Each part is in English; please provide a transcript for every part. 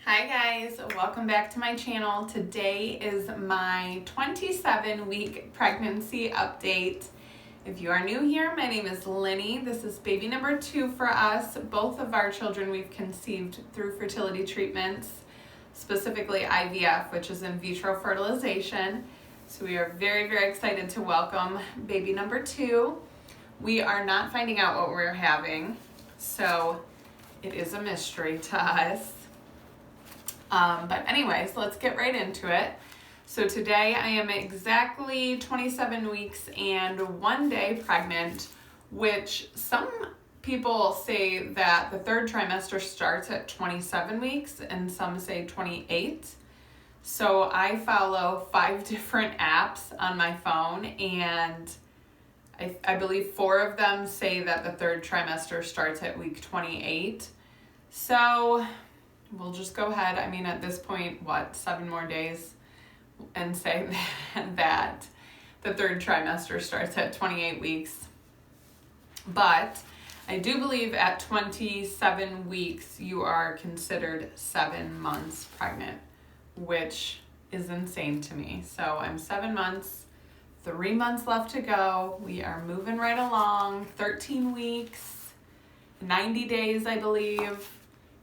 Hi guys, welcome back to my channel. Today is my 27-week pregnancy update. If you are new here, my name is Linny. This is baby number 2 for us. Both of our children we've conceived through fertility treatments, specifically IVF, which is in vitro fertilization. So we are very, very excited to welcome baby number 2. We are not finding out what we're having, so it is a mystery to us. But anyways, let's get right into it. So today I am exactly 27 weeks and 1 day pregnant, which some people say that the third trimester starts at 27 weeks and some say 28. So I follow 5 different apps on my phone, and I believe 4 of them say that the third trimester starts at week 28. So we'll just go ahead. I mean, at this point, 7 more days, and say that the third trimester starts at 28 weeks. But I do believe at 27 weeks, you are considered 7 months pregnant, which is insane to me. So I'm 7 months, 3 months left to go. We are moving right along, 13 weeks, 90 days, I believe.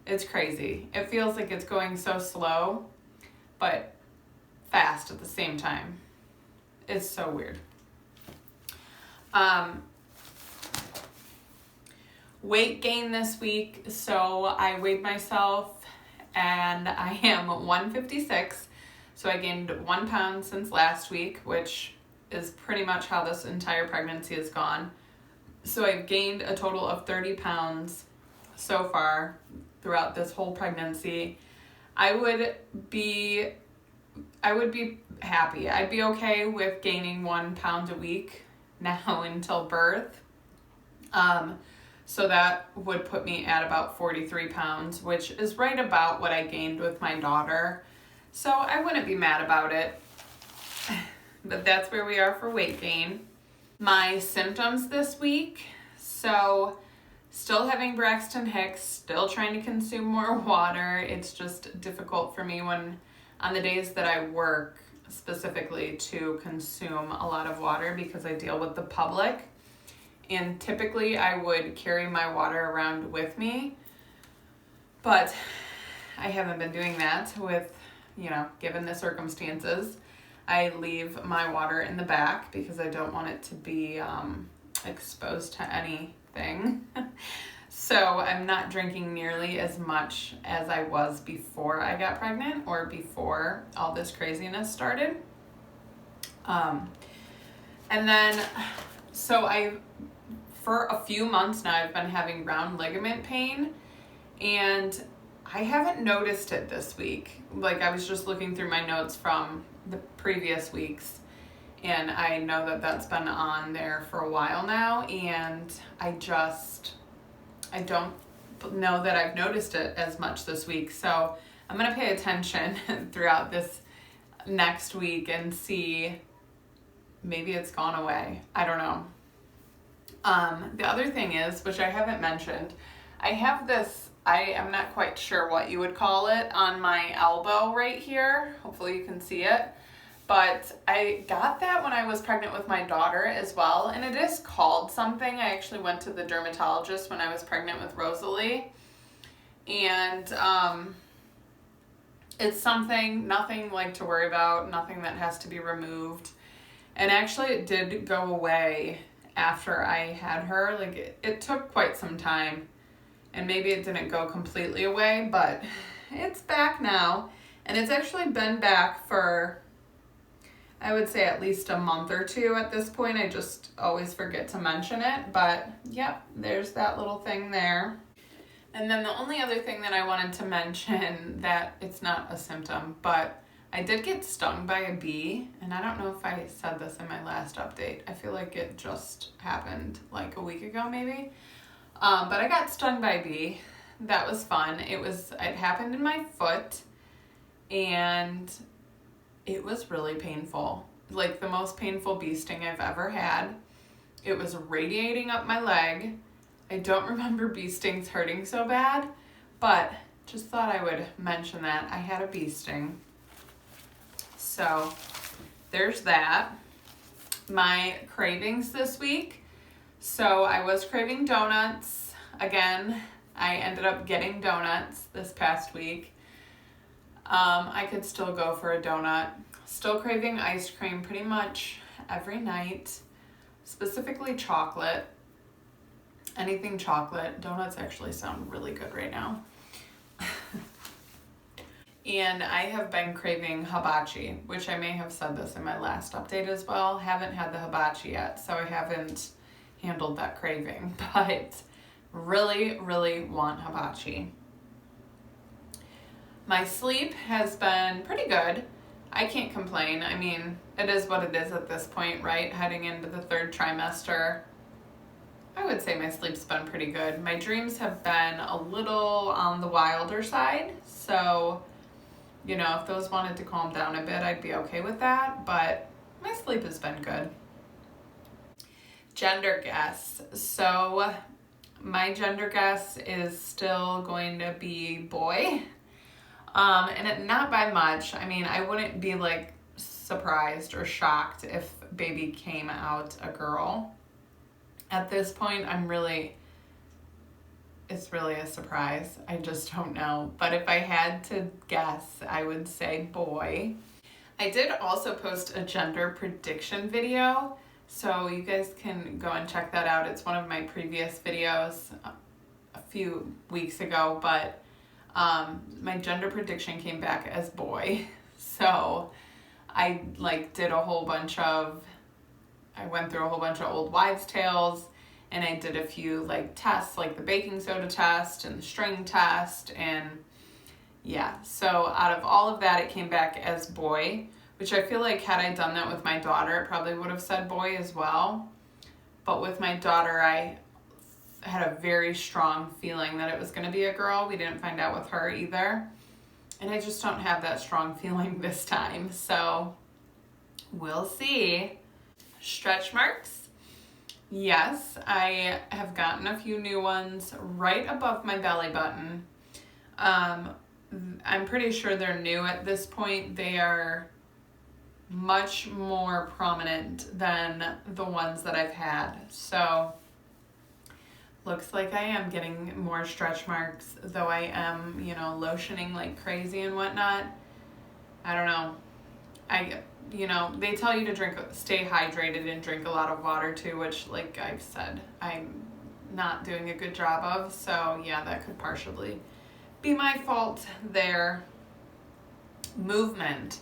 It's crazy. It feels like it's going so slow, but fast at the same time. It's so weird. Weight gain this week. So I weighed myself and I am 156. So I gained 1 pound since last week, which is pretty much how this entire pregnancy has gone. So I've gained a total of 30 pounds so far throughout this whole pregnancy. I would be happy. I'd be okay with gaining 1 pound a week now until birth. So that would put me at about 43 pounds, which is right about what I gained with my daughter. So I wouldn't be mad about it. But that's where we are for weight gain. My symptoms this week. So still having Braxton Hicks, still trying to consume more water. It's just difficult for me on the days that I work specifically to consume a lot of water because I deal with the public. And typically I would carry my water around with me, but I haven't been doing that with, given the circumstances. I leave my water in the back because I don't want it to be exposed to anything. So I'm not drinking nearly as much as I was before I got pregnant or before all this craziness started. And then, for a few months now, I've been having round ligament pain, and I haven't noticed it this week. Like, I was just looking through my notes from the previous weeks, and I know that that's been on there for a while now, and I don't know that I've noticed it as much this week. So I'm going to pay attention throughout this next week and see, maybe it's gone away. I don't know. The other thing is, which I haven't mentioned, I have this, I am not quite sure what you would call it, on my elbow right here. Hopefully you can see it. But I got that when I was pregnant with my daughter as well, and it is called something. I actually went to the dermatologist when I was pregnant with Rosalie, and it's something, nothing like to worry about, nothing that has to be removed. And actually it did go away after I had her. Like, it took quite some time, and maybe it didn't go completely away, but it's back now, and it's actually been back for, I would say, at least a month or 2 at this point. I just always forget to mention it, but yep, there's that little thing there. And then the only other thing that I wanted to mention, that it's not a symptom, but I did get stung by a bee, and I don't know if I said this in my last update. I feel like it just happened like a week ago maybe. But I got stung by a bee. That was fun. It happened in my foot, and it was really painful. Like, the most painful bee sting I've ever had. It was radiating up my leg. I don't remember bee stings hurting so bad, but just thought I would mention that. I had a bee sting. So there's that. My cravings this week. So I was craving donuts. Again, I ended up getting donuts this past week. I could still go for a donut. Still craving ice cream pretty much every night, specifically chocolate. Anything chocolate. Donuts actually sound really good right now. And I have been craving hibachi, which I may have said this in my last update as well. Haven't had the hibachi yet, so I haven't handled that craving, but really, really want hibachi. My sleep has been pretty good. I can't complain. I mean, it is what it is at this point, right? Heading into the 3rd trimester. I would say my sleep's been pretty good. My dreams have been a little on the wilder side, so you know, if those wanted to calm down a bit, I'd be okay with that, but my sleep has been good. Gender guess. So my gender guess is still going to be boy. And not by much. I mean, I wouldn't be like surprised or shocked if baby came out a girl. At this point, it's really a surprise. I just don't know. But if I had to guess, I would say boy. I did also post a gender prediction video, so you guys can go and check that out. It's one of my previous videos a few weeks ago, but my gender prediction came back as boy. So I went through a whole bunch of old wives' tales. And I did a few tests, like the baking soda test and the string test, and yeah. So out of all of that, it came back as boy, which I feel like had I done that with my daughter, it probably would have said boy as well. But with my daughter, I had a very strong feeling that it was going to be a girl. We didn't find out with her either. And I just don't have that strong feeling this time. So we'll see. Stretch marks. Yes, I have gotten a few new ones right above my belly button. I'm pretty sure they're new at this point. They are much more prominent than the ones that I've had. So looks like I am getting more stretch marks, though I am, lotioning like crazy and whatnot. I don't know. They tell you to stay hydrated and drink a lot of water too, which, like I've said, I'm not doing a good job of. So yeah, that could partially be my fault there. Movement.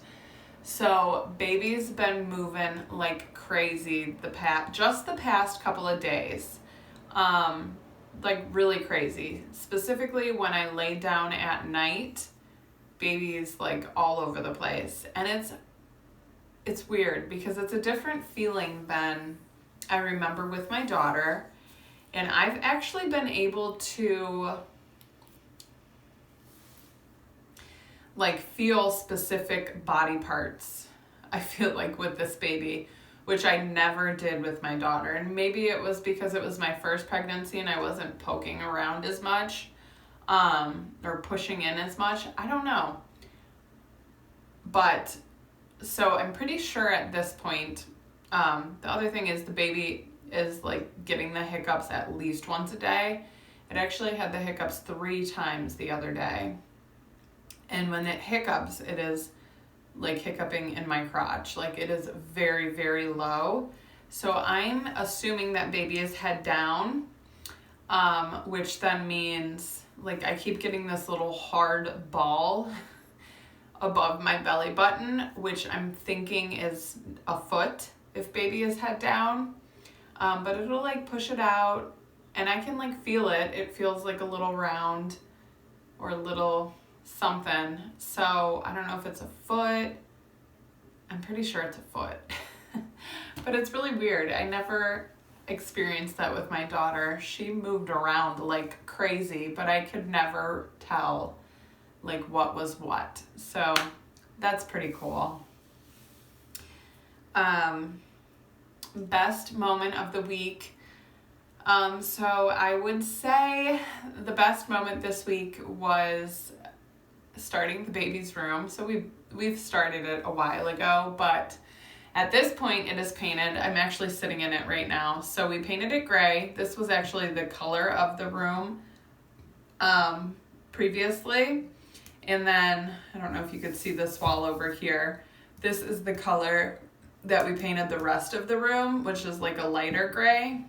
So baby's been moving like crazy the past couple of days. Really crazy. Specifically when I lay down at night, baby's all over the place. And it's weird because it's a different feeling than I remember with my daughter. And I've actually been able to feel specific body parts, I feel like, with this baby, which I never did with my daughter. And maybe it was because it was my first pregnancy and I wasn't poking around as much, or pushing in as much. I don't know. But so I'm pretty sure at this point, the other thing is the baby is getting the hiccups at least once a day. It actually had the hiccups 3 times the other day. And when it hiccups, it is hiccuping in my crotch. It is very, very low. So I'm assuming that baby is head down, which then means I keep getting this little hard ball above my belly button, which I'm thinking is a foot if baby is head down. But it'll push it out and I can feel it. It feels like a little round or a little something. So I don't know if it's a foot. I'm pretty sure it's a foot. But it's really weird. I never experienced that with my daughter. She moved around like crazy, but I could never tell what was what. So that's pretty cool. Best moment of the week. So I would say the best moment this week was starting the baby's room. So we've started it a while ago, but at this point it is painted. I'm actually sitting in it right now. So we painted it gray. This was actually the color of the room previously. And then, I don't know if you could see this wall over here. This is the color that we painted the rest of the room, which is like a lighter gray.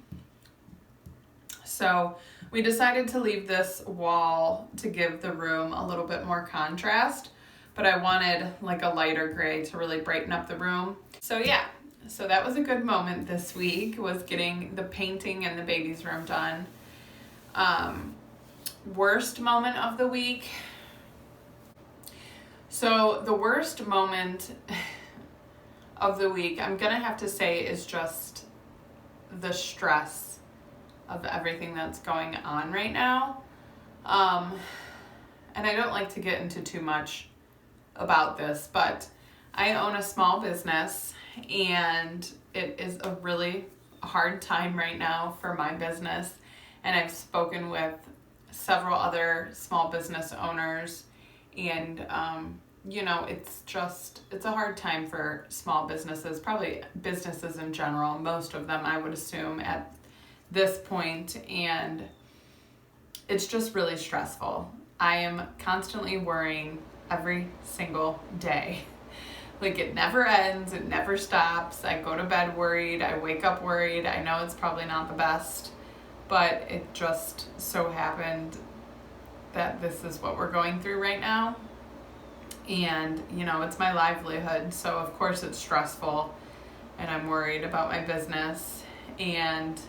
So we decided to leave this wall to give the room a little bit more contrast, but I wanted like a lighter gray to really brighten up the room. So yeah, so that was a good moment this week, was getting the painting in the baby's room done. Worst moment of the week. So the worst moment of the week, I'm gonna have to say, is just the stress of everything that's going on right now. And I don't like to get into too much about this, but I own a small business and it is a really hard time right now for my business. And I've spoken with several other small business owners, and it's a hard time for small businesses, probably businesses in general, most of them I would assume at this point, and it's just really stressful. I am constantly worrying every single day. Like, it never ends, it never stops. I go to bed worried, I wake up worried. I know it's probably not the best, but it just so happened that this is what we're going through right now. And, it's my livelihood, so of course it's stressful, and I'm worried about my business, and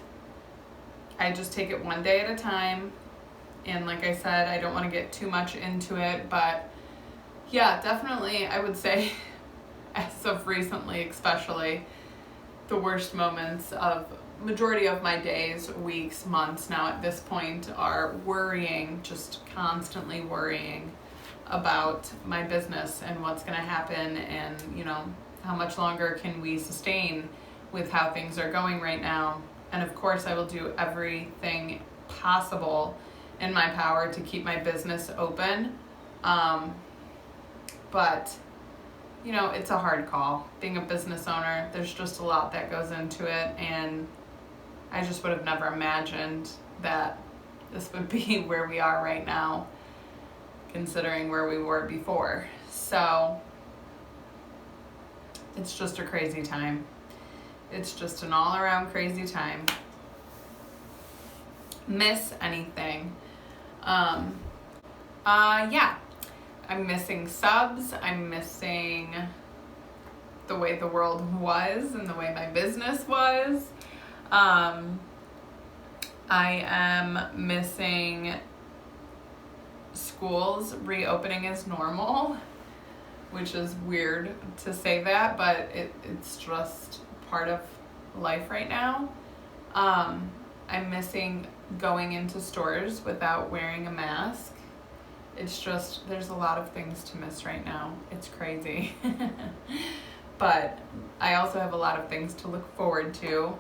I just take it one day at a time. And like I said, I don't want to get too much into it, but yeah, definitely I would say, as of recently especially, the worst moments of majority of my days, weeks, months now at this point are worrying, just constantly worrying about my business and what's going to happen, and how much longer can we sustain with how things are going right now. And of course I will do everything possible in my power to keep my business open, but it's a hard call being a business owner. There's just a lot that goes into it, and I just would have never imagined that this would be where we are right now, considering where we were before. So it's just a crazy time. It's just an all-around crazy time. Miss anything? Yeah. I'm missing subs. I'm missing the way the world was and the way my business was. I am missing schools reopening as normal, which is weird to say that, but it's just part of life right now. I'm missing going into stores without wearing a mask. It's just, there's a lot of things to miss right now. It's crazy. But I also have a lot of things to look forward to.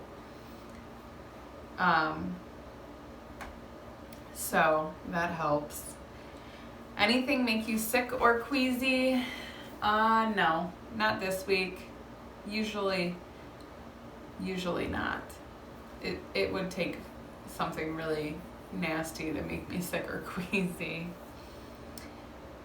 So that helps. Anything make you sick or queasy? No, not this week. Usually not. It would take something really nasty to make me sick or queasy.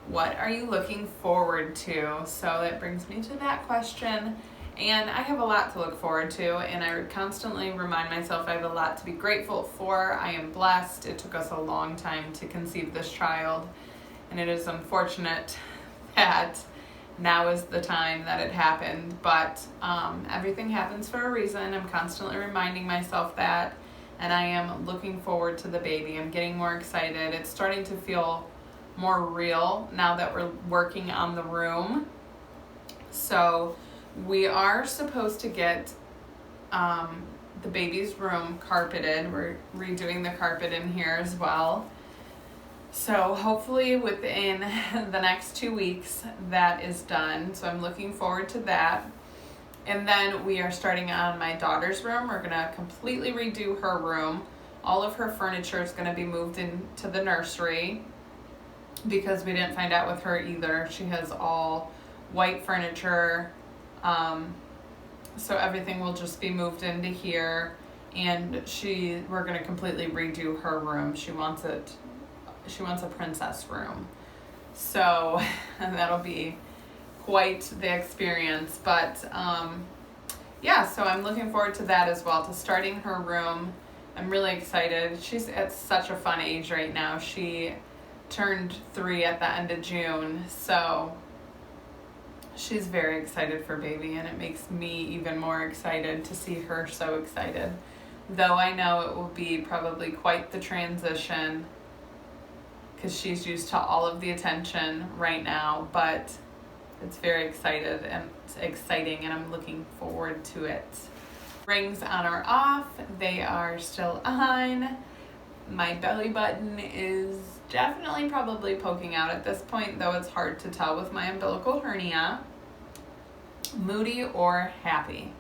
What are you looking forward to? So that brings me to that question. And I have a lot to look forward to, and I constantly remind myself I have a lot to be grateful for. I am blessed. It took us a long time to conceive this child, and it is unfortunate that now is the time that it happened, but everything happens for a reason. I'm constantly reminding myself that, and I am looking forward to the baby. I'm getting more excited. It's starting to feel more real now that we're working on the room. So we are supposed to get the baby's room carpeted. We're redoing the carpet in here as well. So hopefully within the next 2 weeks that is done. So I'm looking forward to that. And then we are starting on my daughter's room. We're gonna completely redo her room. All of her furniture is going to be moved into the nursery because we didn't find out with her either. She has all white furniture, so everything will just be moved into here, and we're going to completely redo her room. She wants a princess room, so that'll be quite the experience. But yeah, so I'm looking forward to that as well, to starting her room. I'm really excited. She's at such a fun age right now. She turned 3 at the end of June, so she's very excited for baby, and it makes me even more excited to see her so excited. Though I know it will be probably quite the transition because she's used to all of the attention right now, but it's very exciting, and I'm looking forward to it. Rings on or off, they are still on. My belly button is definitely probably poking out at this point, though it's hard to tell with my umbilical hernia. Moody or happy?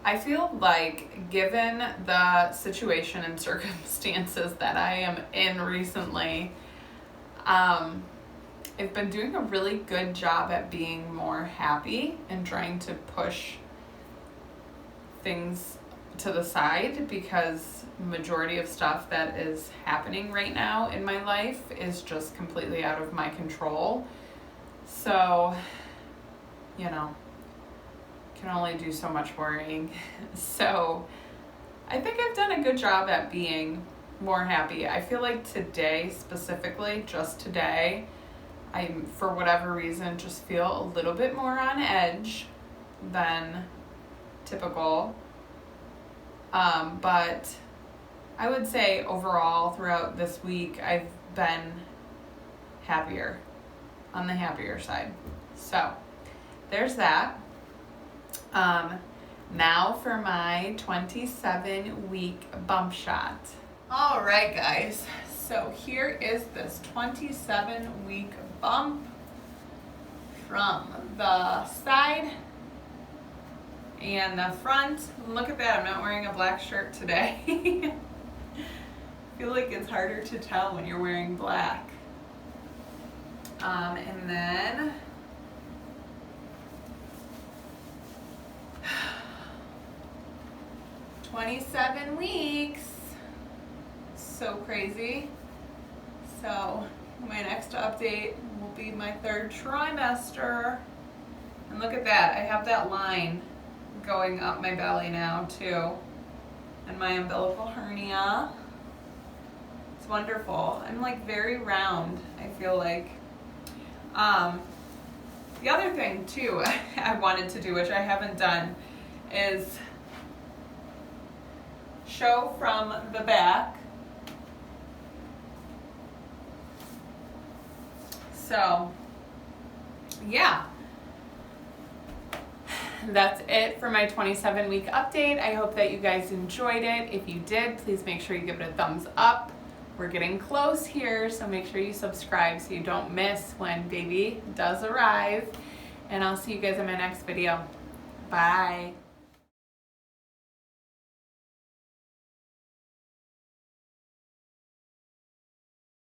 I feel like, given the situation and circumstances that I am in recently, I've been doing a really good job at being more happy and trying to push things to the side, because majority of stuff that is happening right now in my life is just completely out of my control. So, can only do so much worrying. So I think I've done a good job at being more happy. I feel like today specifically, just today, I, for whatever reason, just feel a little bit more on edge than typical. But I would say overall throughout this week, I've been happier, on the happier side. So there's that. Now for my 27-week bump shot. All right, guys. So here is this 27-week bump from the side and the front. Look at that, I'm not wearing a black shirt today. I feel like it's harder to tell when you're wearing black. And then 27 weeks. So crazy. So my next update will be my 3rd trimester. And look at that, I have that line going up my belly now too. And my umbilical hernia. It's wonderful. I'm like very round, I feel like. The other thing too I wanted to do, which I haven't done, is show from the back. So yeah, that's it for my 27-week update. I hope that you guys enjoyed it. If you did, please make sure you give it a thumbs up. We're getting close here, so make sure you subscribe so you don't miss when baby does arrive. And I'll see you guys in my next video. Bye.